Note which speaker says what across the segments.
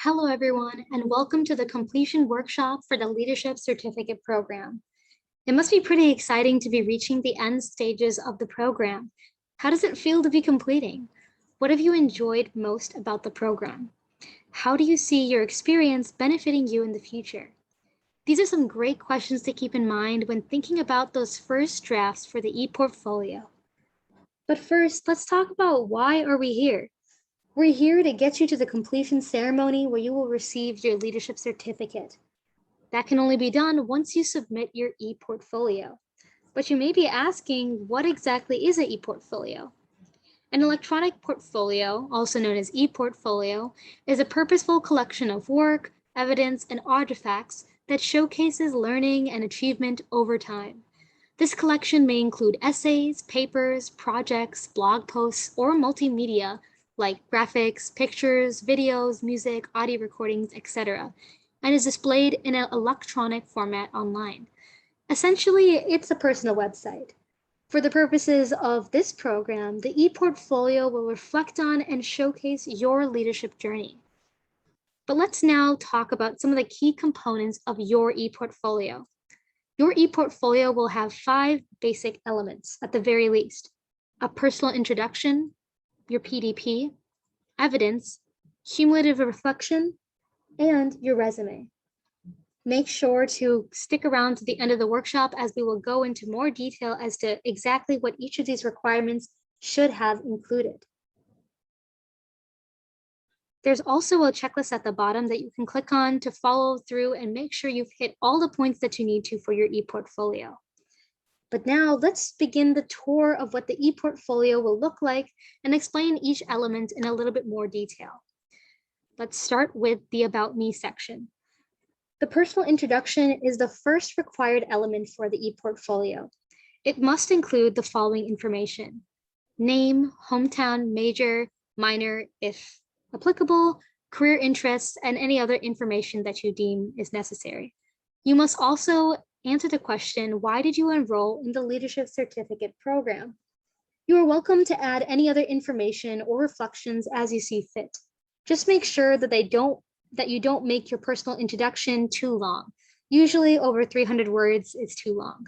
Speaker 1: Hello, everyone, and welcome to the completion workshop for the Leadership Certificate Program. It must be pretty exciting to be reaching the end stages of the program. How does it feel to be completing? What have you enjoyed most about the program? How do you see your experience benefiting you in the future? These are some great questions to keep in mind when thinking about those first drafts for the ePortfolio. But first, let's talk about why are we here? We're here to get you to the completion ceremony where you will receive your leadership certificate. That can only be done once you submit your ePortfolio. But you may be asking, what exactly is an ePortfolio? An electronic portfolio, also known as ePortfolio, is a purposeful collection of work, evidence, and artifacts that showcases learning and achievement over time. This collection may include essays, papers, projects, blog posts, or multimedia like graphics, pictures, videos, music, audio recordings, etc., and is displayed in an electronic format online. Essentially, it's a personal website. For the purposes of this program, the ePortfolio will reflect on and showcase your leadership journey. But let's now talk about some of the key components of your ePortfolio. Your ePortfolio will have 5 basic elements at the very least: a personal introduction, your PDP, evidence, cumulative reflection, and your resume. Make sure to stick around to the end of the workshop as we will go into more detail as to exactly what each of these requirements should have included. There's also a checklist at the bottom that you can click on to follow through and make sure you've hit all the points that you need to for your ePortfolio. But now let's begin the tour of what the ePortfolio will look like and explain each element in a little bit more detail. Let's start with the About Me section. The personal introduction is the first required element for the ePortfolio. It must include the following information: name, hometown, major, minor, if applicable, career interests, and any other information that you deem is necessary. You must also answer the question, why did you enroll in the Leadership Certificate Program? You are welcome to add any other information or reflections as you see fit. Just make sure that you don't make your personal introduction too long. Usually over 300 words is too long.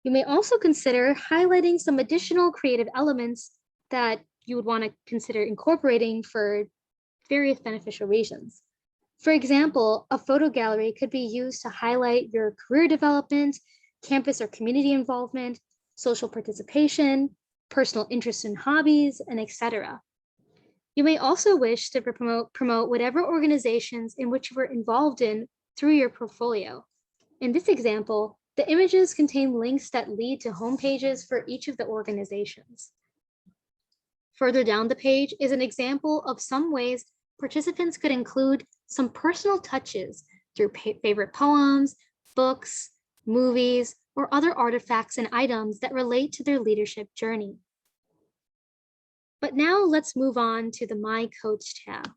Speaker 1: You may also consider highlighting some additional creative elements that you would want to consider incorporating for various beneficial reasons. For example, a photo gallery could be used to highlight your career development, campus or community involvement, social participation, personal interests and hobbies, and etc. You may also wish to promote whatever organizations in which you were involved in through your portfolio. In this example, the images contain links that lead to homepages for each of the organizations. Further down the page is an example of some ways participants could include some personal touches through favorite poems, books, movies, or other artifacts and items that relate to their leadership journey. But now let's move on to the My Coach tab.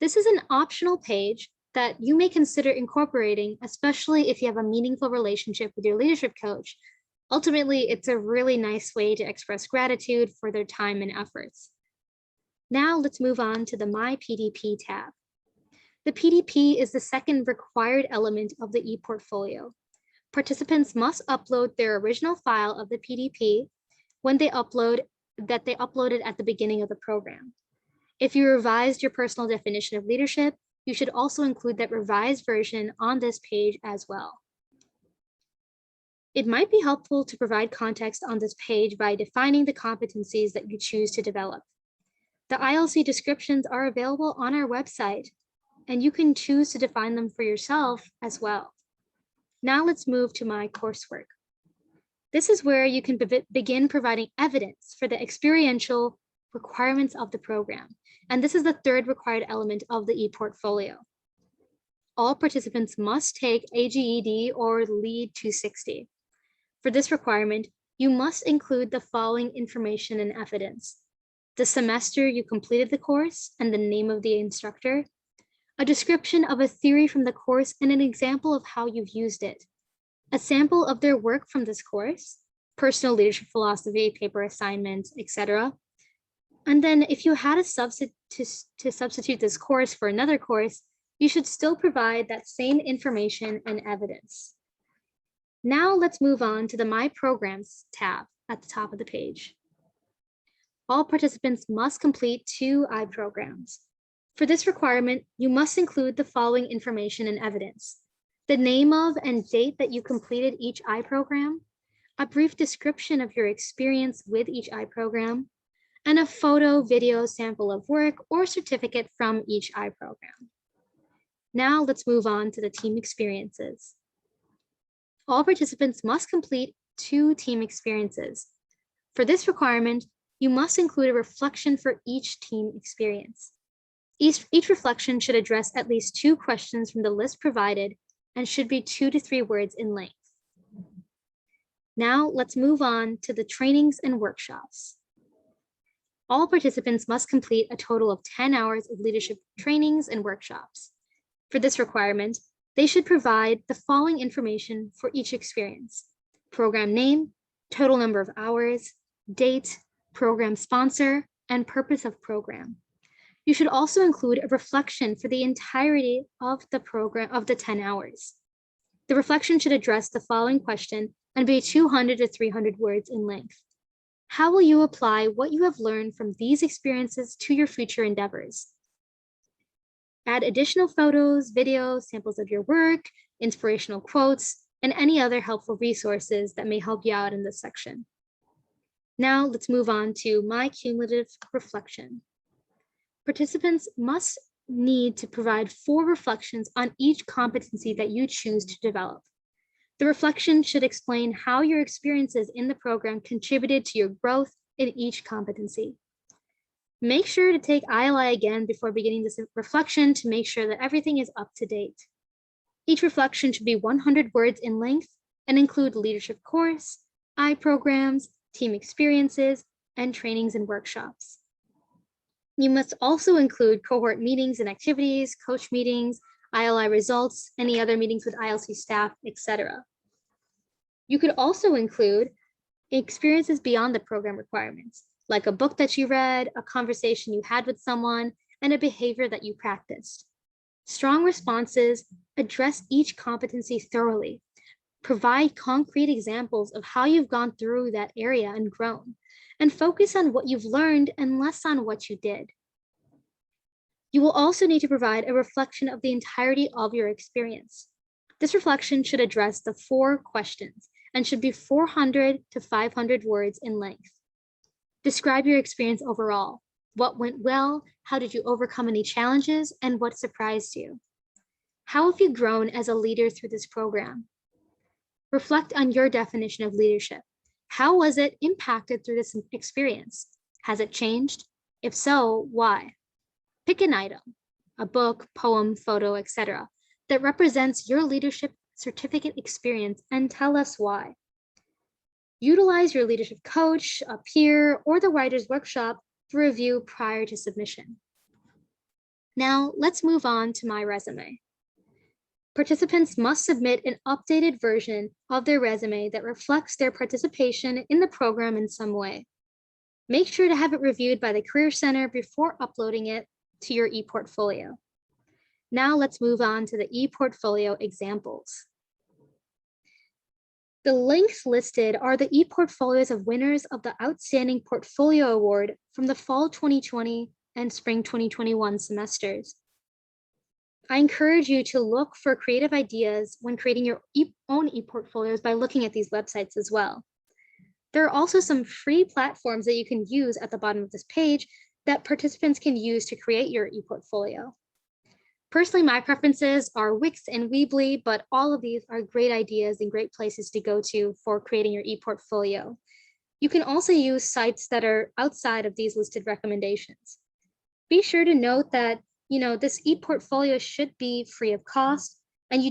Speaker 1: This is an optional page that you may consider incorporating, especially if you have a meaningful relationship with your leadership coach. Ultimately, it's a really nice way to express gratitude for their time and efforts. Now let's move on to the My PDP tab. The PDP is the second required element of the ePortfolio. Participants must upload their original file of the PDP when they uploaded at the beginning of the program. If you revised your personal definition of leadership, you should also include that revised version on this page as well. It might be helpful to provide context on this page by defining the competencies that you choose to develop. The ILC descriptions are available on our website, and you can choose to define them for yourself as well. Now let's move to My Coursework. This is where you can begin providing evidence for the experiential requirements of the program. And this is the third required element of the ePortfolio. All participants must take AGED or LEAD 260. For this requirement, you must include the following information and evidence: the semester you completed the course and the name of the instructor, a description of a theory from the course and an example of how you've used it, a sample of their work from this course, personal leadership philosophy, paper assignments, etc., And then if you had to substitute this course for another course, you should still provide that same information and evidence. Now let's move on to the My Programs tab at the top of the page. All participants must complete 2 iPrograms. For this requirement, you must include the following information and evidence: the name of and date that you completed each iProgram, a brief description of your experience with each iProgram, and a photo, video, sample of work, or certificate from each iProgram. Now let's move on to the team experiences. All participants must complete 2 team experiences. For this requirement, you must include a reflection for each team experience. Each reflection should address at least 2 questions from the list provided and should be 2 to 3 words in length. Now let's move on to the trainings and workshops. All participants must complete a total of 10 hours of leadership trainings and workshops. For this requirement, they should provide the following information for each experience: program name, total number of hours, date, program sponsor, and purpose of program. You should also include a reflection for the entirety of the program of the 10 hours. The reflection should address the following question and be 200 to 300 words in length: how will you apply what you have learned from these experiences to your future endeavors? Add additional photos, videos, samples of your work, inspirational quotes, and any other helpful resources that may help you out in this section. Now let's move on to My Cumulative Reflection. Participants must need to provide 4 reflections on each competency that you choose to develop. The reflection should explain how your experiences in the program contributed to your growth in each competency. Make sure to take ILI again before beginning this reflection to make sure that everything is up to date. Each reflection should be 100 words in length and include leadership course, iPrograms, team experiences, and trainings and workshops. You must also include cohort meetings and activities, coach meetings, ILI results, any other meetings with ILC staff, etc. You could also include experiences beyond the program requirements, like a book that you read, a conversation you had with someone, and a behavior that you practiced. Strong responses address each competency thoroughly. Provide concrete examples of how you've gone through that area and grown, and focus on what you've learned and less on what you did. You will also need to provide a reflection of the entirety of your experience. This reflection should address the 4 questions and should be 400 to 500 words in length. Describe your experience overall. What went well? How did you overcome any challenges? And what surprised you? How have you grown as a leader through this program? Reflect on your definition of leadership. How was it impacted through this experience? Has it changed? If so, why? Pick an item, a book, poem, photo, etc., that represents your leadership certificate experience and tell us why. Utilize your leadership coach, a peer, or the writer's workshop for review prior to submission. Now, let's move on to My Resume. Participants must submit an updated version of their resume that reflects their participation in the program in some way. Make sure to have it reviewed by the Career Center before uploading it to your ePortfolio. Now let's move on to the ePortfolio examples. The links listed are the ePortfolios of winners of the Outstanding Portfolio Award from the Fall 2020 and Spring 2021 semesters. I encourage you to look for creative ideas when creating your own ePortfolios by looking at these websites as well. There are also some free platforms that you can use at the bottom of this page that participants can use to create your ePortfolio. Personally, my preferences are Wix and Weebly, but all of these are great ideas and great places to go to for creating your ePortfolio. You can also use sites that are outside of these listed recommendations. Be sure to note that this ePortfolio should be free of cost, and you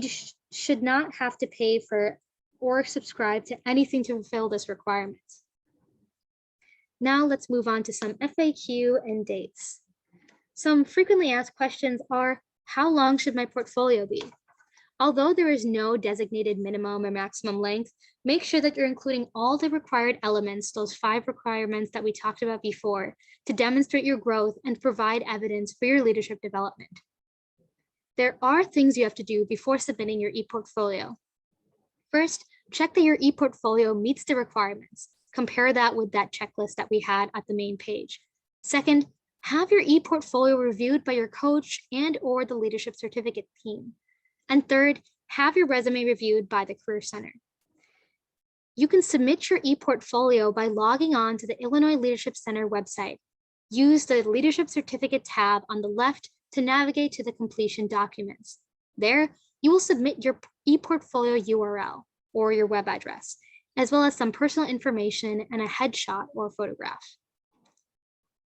Speaker 1: should not have to pay for or subscribe to anything to fulfill this requirement. Now let's move on to some FAQ and dates. Some frequently asked questions are, how long should my portfolio be? Although there is no designated minimum or maximum length, make sure that you're including all the required elements, those 5 requirements that we talked about before, to demonstrate your growth and provide evidence for your leadership development. There are things you have to do before submitting your ePortfolio. First, check that your ePortfolio meets the requirements. Compare that with that checklist that we had at the main page. Second, have your ePortfolio reviewed by your coach and/or the leadership certificate team. And third, have your resume reviewed by the Career Center. You can submit your ePortfolio by logging on to the Illinois Leadership Center website. Use the Leadership Certificate tab on the left to navigate to the completion documents. There, you will submit your ePortfolio URL or your web address, as well as some personal information and a headshot or photograph.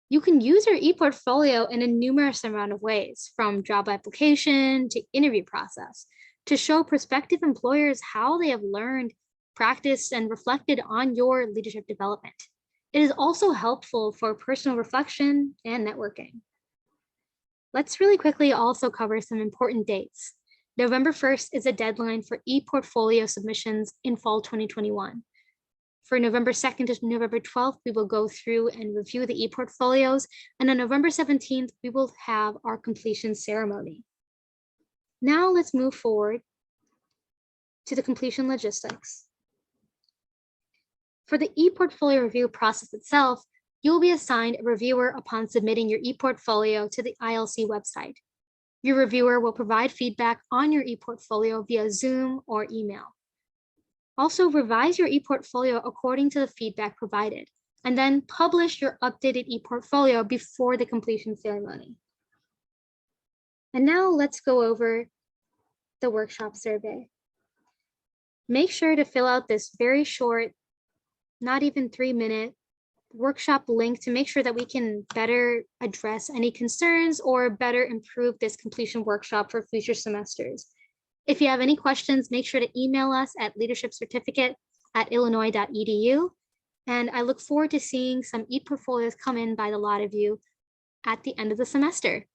Speaker 1: You can use your ePortfolio in a numerous amount of ways, from job application to interview process, to show prospective employers how they have learned, practiced, and reflected on your leadership development. It is also helpful for personal reflection and networking. Let's really quickly also cover some important dates. November 1st is a deadline for ePortfolio submissions in fall 2021. For November 2nd to November 12th, we will go through and review the ePortfolios, and on November 17th, we will have our completion ceremony. Now let's move forward to the completion logistics. For the ePortfolio review process itself, you will be assigned a reviewer upon submitting your ePortfolio to the ILC website. Your reviewer will provide feedback on your ePortfolio via Zoom or email. Also, revise your ePortfolio according to the feedback provided, and then publish your updated ePortfolio before the completion ceremony. And now let's go over the workshop survey. Make sure to fill out this very short, not even 3-minute workshop link to make sure that we can better address any concerns or better improve this completion workshop for future semesters. If you have any questions, make sure to email us at leadershipcertificate@illinois.edu. And I look forward to seeing some ePortfolios come in by a lot of you at the end of the semester.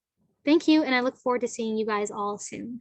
Speaker 1: Thank you, and I look forward to seeing you guys all soon.